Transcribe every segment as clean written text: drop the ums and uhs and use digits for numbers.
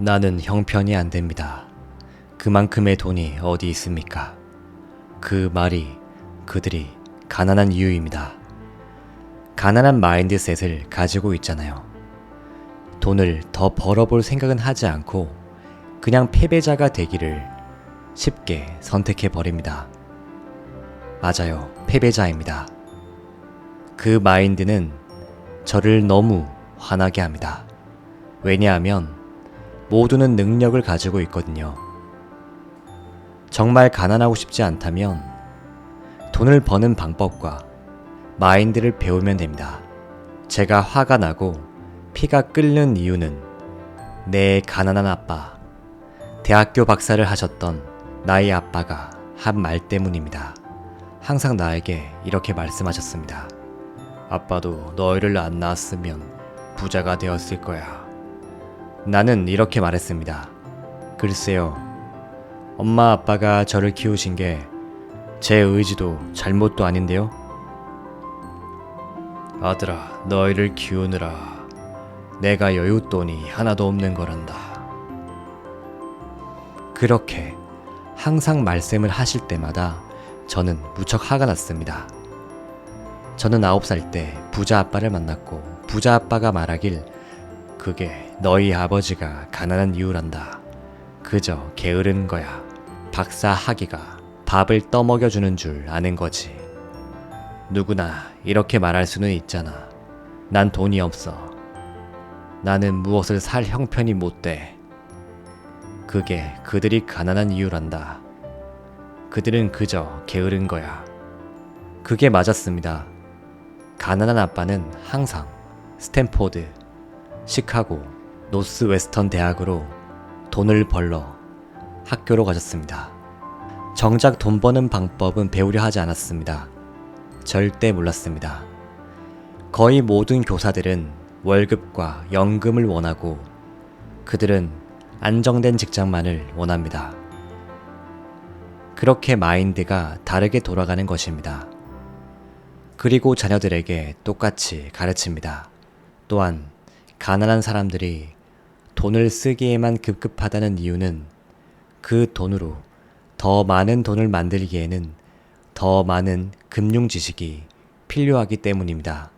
나는 형편이 안 됩니다. 그만큼의 돈이 어디 있습니까? 그 말이 그들이 가난한 이유입니다. 가난한 마인드셋을 가지고 있잖아요. 돈을 더 벌어볼 생각은 하지 않고 그냥 패배자가 되기를 쉽게 선택해버립니다. 맞아요. 패배자입니다. 그 마인드는 저를 너무 화나게 합니다. 왜냐하면 모두는 능력을 가지고 있거든요. 정말 가난하고 싶지 않다면 돈을 버는 방법과 마인드를 배우면 됩니다. 제가 화가 나고 피가 끓는 이유는 내 가난한 아빠, 대학교 박사를 하셨던 나의 아빠가 한 말 때문입니다. 항상 나에게 이렇게 말씀하셨습니다. 아빠도 너희를 안 낳았으면 부자가 되었을 거야. 나는 이렇게 말했습니다. 글쎄요, 엄마 아빠가 저를 키우신 게 제 의지도 잘못도 아닌데요? 아들아, 너희를 키우느라 내가 여윳돈이 하나도 없는 거란다. 그렇게 항상 말씀을 하실 때마다 저는 무척 화가 났습니다. 저는 9살 때 부자 아빠를 만났고 부자 아빠가 말하길 그게 너희 아버지가 가난한 이유란다. 그저 게으른 거야. 박사 학위가 밥을 떠먹여주는 줄 아는 거지. 누구나 이렇게 말할 수는 있잖아. 난 돈이 없어. 나는 무엇을 살 형편이 못 돼. 그게 그들이 가난한 이유란다. 그들은 그저 게으른 거야. 그게 맞았습니다. 가난한 아빠는 항상 스탠포드, 시카고, 노스웨스턴 대학으로 돈을 벌러 학교로 가셨습니다. 정작 돈 버는 방법은 배우려 하지 않았습니다. 절대 몰랐습니다. 거의 모든 교사들은 월급과 연금을 원하고 그들은 안정된 직장만을 원합니다. 그렇게 마인드가 다르게 돌아가는 것입니다. 그리고 자녀들에게 똑같이 가르칩니다. 또한 가난한 사람들이 돈을 쓰기에만 급급하다는 이유는 그 돈으로 더 많은 돈을 만들기에는 더 많은 금융 지식이 필요하기 때문입니다.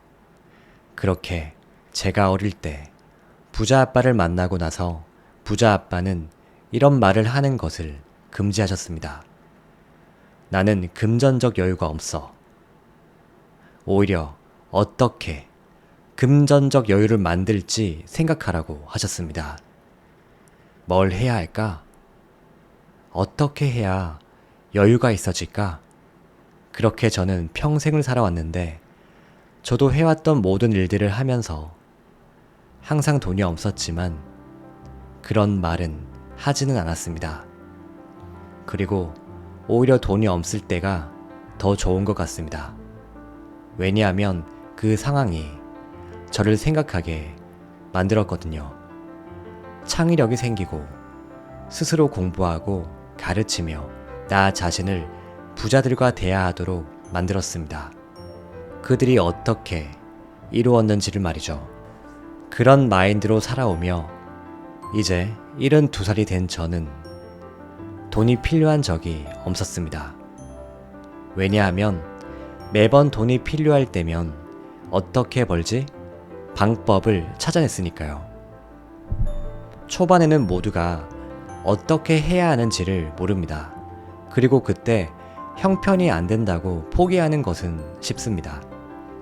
그렇게 제가 어릴 때 부자 아빠를 만나고 나서 부자 아빠는 이런 말을 하는 것을 금지하셨습니다. 나는 금전적 여유가 없어. 오히려 어떻게 금전적 여유를 만들지 생각하라고 하셨습니다. 뭘 해야 할까? 어떻게 해야 여유가 있어질까? 그렇게 저는 평생을 살아왔는데 저도 해왔던 모든 일들을 하면서 항상 돈이 없었지만 그런 말은 하지는 않았습니다. 그리고 오히려 돈이 없을 때가 더 좋은 것 같습니다. 왜냐하면 그 상황이 저를 생각하게 만들었거든요. 창의력이 생기고 스스로 공부하고 가르치며 나 자신을 부자들과 대화하도록 만들었습니다. 그들이 어떻게 이루었는지를 말이죠. 그런 마인드로 살아오며 이제 72살이 된 저는 돈이 필요한 적이 없었습니다. 왜냐하면 매번 돈이 필요할 때면 어떻게 벌지? 방법을 찾아냈으니까요. 초반에는 모두가 어떻게 해야 하는지를 모릅니다. 그리고 그때 형편이 안 된다고 포기하는 것은 쉽습니다.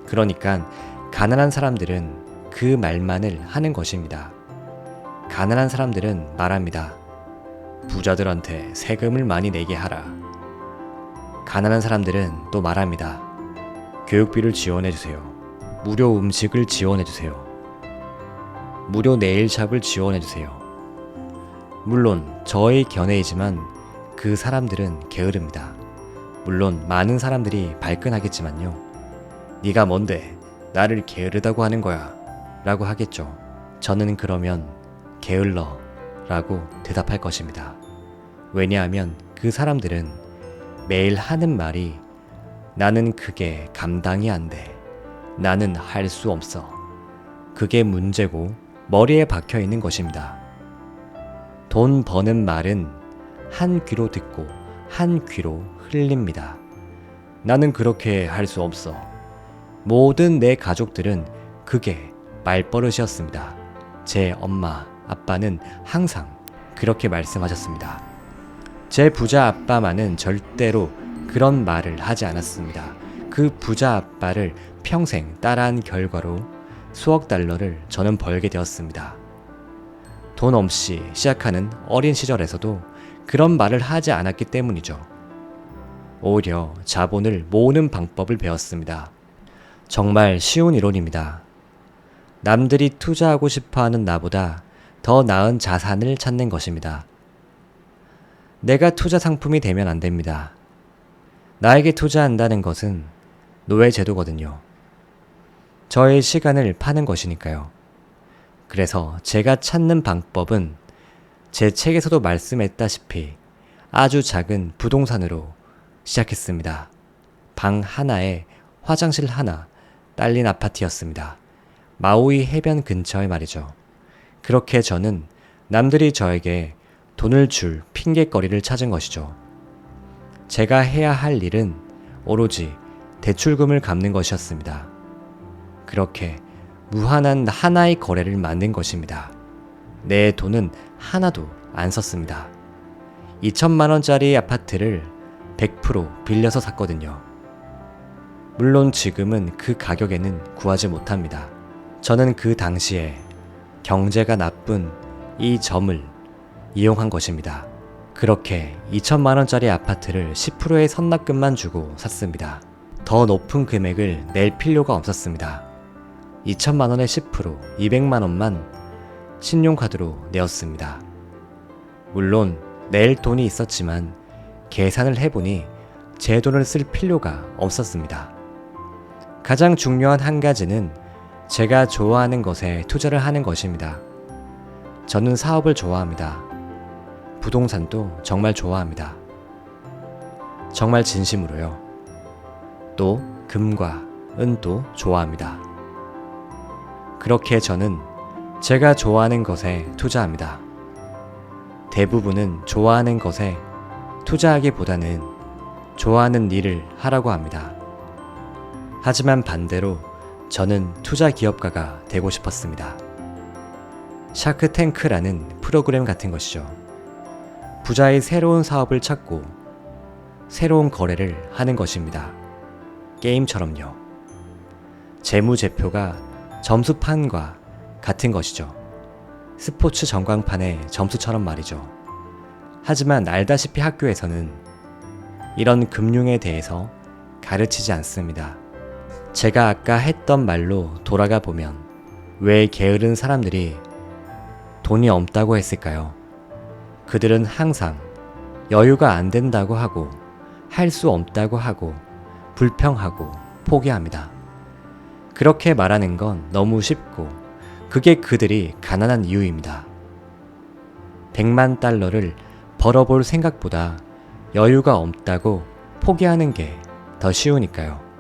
그러니까 가난한 사람들은 그 말만을 하는 것입니다. 가난한 사람들은 말합니다. 부자들한테 세금을 많이 내게 하라. 가난한 사람들은 또 말합니다. 교육비를 지원해주세요. 무료 음식을 지원해주세요. 무료 네일샵을 지원해주세요. 물론 저의 견해이지만 그 사람들은 게으릅니다. 물론 많은 사람들이 발끈하겠지만요. 네가 뭔데 나를 게으르다고 하는 거야 라고 하겠죠. 저는 그러면 게을러 라고 대답할 것입니다. 왜냐하면 그 사람들은 매일 하는 말이 나는 그게 감당이 안 돼. 나는 할 수 없어. 그게 문제고 머리에 박혀 있는 것입니다. 돈 버는 말은 한 귀로 듣고 한 귀로 흘립니다. 나는 그렇게 할 수 없어. 모든 내 가족들은 그게 말버릇이었습니다. 제 엄마, 아빠는 항상 그렇게 말씀하셨습니다. 제 부자 아빠만은 절대로 그런 말을 하지 않았습니다. 그 부자 아빠를 평생 따라한 결과로 수억 달러를 저는 벌게 되었습니다. 돈 없이 시작하는 어린 시절에서도 그런 말을 하지 않았기 때문이죠. 오히려 자본을 모으는 방법을 배웠습니다. 정말 쉬운 이론입니다. 남들이 투자하고 싶어하는 나보다 더 나은 자산을 찾는 것입니다. 내가 투자 상품이 되면 안 됩니다. 나에게 투자한다는 것은 노예제도거든요. 저의 시간을 파는 것이니까요. 그래서 제가 찾는 방법은 제 책에서도 말씀했다시피 아주 작은 부동산으로 시작했습니다. 방 하나에 화장실 하나 딸린 아파트였습니다. 마우이 해변 근처에 말이죠. 그렇게 저는 남들이 저에게 돈을 줄 핑곗거리를 찾은 것이죠. 제가 해야 할 일은 오로지 대출금을 갚는 것이었습니다. 그렇게 무한한 하나의 거래를 만든 것입니다. 내 돈은 하나도 안 썼습니다. 2천만 원짜리 아파트를 100% 빌려서 샀거든요. 물론 지금은 그 가격에는 구하지 못합니다. 저는 그 당시에 경제가 나쁜 이 점을 이용한 것입니다. 그렇게 2천만 원짜리 아파트를 10%의 선납금만 주고 샀습니다. 더 높은 금액을 낼 필요가 없었습니다. 2천만 원의 10%, 200만 원만 신용카드로 내었습니다. 물론 낼 돈이 있었지만 계산을 해보니 제 돈을 쓸 필요가 없었습니다. 가장 중요한 한 가지는 제가 좋아하는 것에 투자를 하는 것입니다. 저는 사업을 좋아합니다. 부동산도 정말 좋아합니다. 정말 진심으로요. 또 금과 은도 좋아합니다. 그렇게 저는 제가 좋아하는 것에 투자합니다. 대부분은 좋아하는 것에 투자하기보다는 좋아하는 일을 하라고 합니다. 하지만 반대로 저는 투자 기업가가 되고 싶었습니다. 샤크탱크라는 프로그램 같은 것이죠. 부자의 새로운 사업을 찾고 새로운 거래를 하는 것입니다. 게임처럼요. 재무제표가 점수판과 같은 것이죠. 스포츠 전광판의 점수처럼 말이죠. 하지만 알다시피 학교에서는 이런 금융에 대해서 가르치지 않습니다. 제가 아까 했던 말로 돌아가 보면 왜 게으른 사람들이 돈이 없다고 했을까요? 그들은 항상 여유가 안 된다고 하고 할 수 없다고 하고 불평하고 포기합니다. 그렇게 말하는 건 너무 쉽고 그게 그들이 가난한 이유입니다. 100만 달러를 벌어볼 생각보다 여유가 없다고 포기하는 게 더 쉬우니까요.